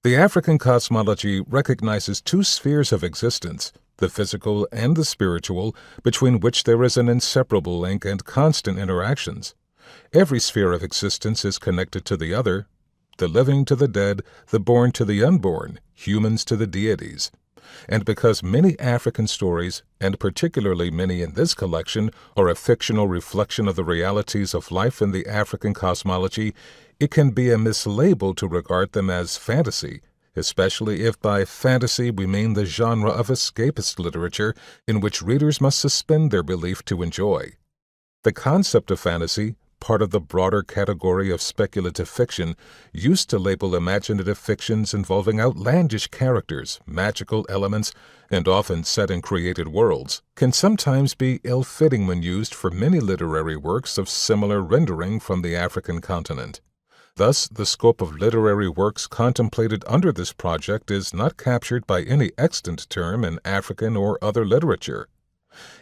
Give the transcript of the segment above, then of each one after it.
The African cosmology recognizes two spheres of existence, the physical and the spiritual, between which there is an inseparable link and constant interactions. Every sphere of existence is connected to the other, the living to the dead, the born to the unborn, humans to the deities. And because many African stories, and particularly many in this collection, are a fictional reflection of the realities of life in the African cosmology, it can be a mislabel to regard them as fantasy, especially if by fantasy we mean the genre of escapist literature in which readers must suspend their belief to enjoy. The concept of fantasy, part of the broader category of speculative fiction, used to label imaginative fictions involving outlandish characters, magical elements, and often set in created worlds, can sometimes be ill-fitting when used for many literary works of similar rendering from the African continent. Thus, the scope of literary works contemplated under this project is not captured by any extant term in African or other literature.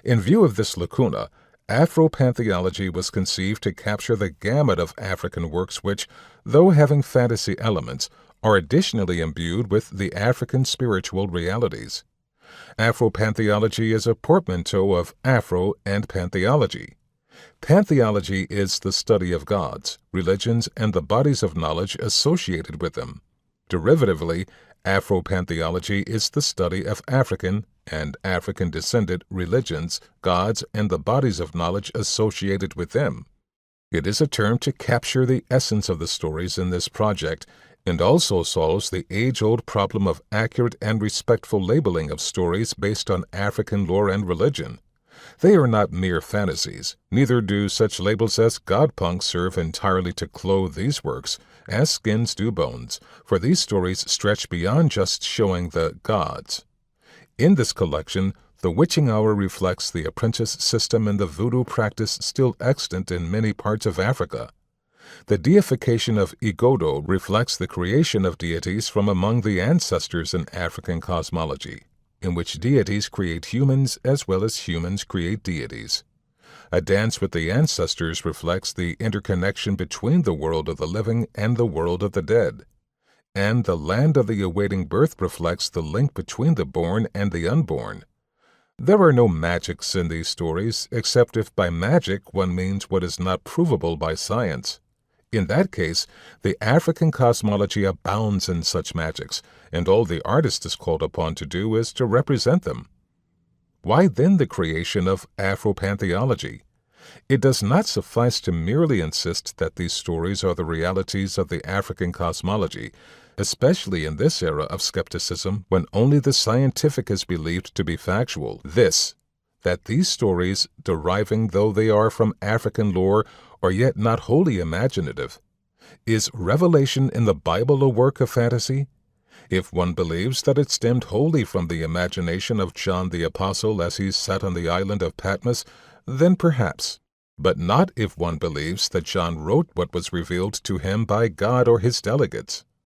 In view of this lacuna, Afropantheology was conceived to capture the gamut of African works which, though having fantasy elements, are additionally imbued with the African spiritual realities. Afropantheology is a portmanteau of Afro and pantheology. Pantheology is the study of gods, religions, and the bodies of knowledge associated with them. Derivatively, Afropantheology is the study of African and African-descended religions, gods, and the bodies of knowledge associated with them. It is a term to capture the essence of the stories in this project and also solves the age-old problem of accurate and respectful labeling of stories based on African lore and religion. They are not mere fantasies, neither do such labels as godpunk serve entirely to clothe these works, as skins do bones, for these stories stretch beyond just showing the gods. In this collection, the witching hour reflects the apprentice system and the voodoo practice still extant in many parts of Africa. The deification of Igodo reflects the creation of deities from among the ancestors in African cosmology, in which deities create humans as well as humans create deities. A dance with the ancestors reflects the interconnection between the world of the living and the world of the dead. And the land of the awaiting birth reflects the link between the born and the unborn. There are no magics in these stories, except if by magic one means what is not provable by science. In that case, the African cosmology abounds in such magics, and all the artist is called upon to do is to represent them. Why then the creation of Afropantheology? It does not suffice to merely insist that these stories are the realities of the African cosmology, especially in this era of skepticism when only the scientific is believed to be factual. That these stories, deriving though they are from African lore, are yet not wholly imaginative. Is revelation in the Bible a work of fantasy? If one believes that it stemmed wholly from the imagination of John the Apostle as he sat on the island of Patmos, then perhaps. But not if one believes that John wrote what was revealed to him by God or his delegates.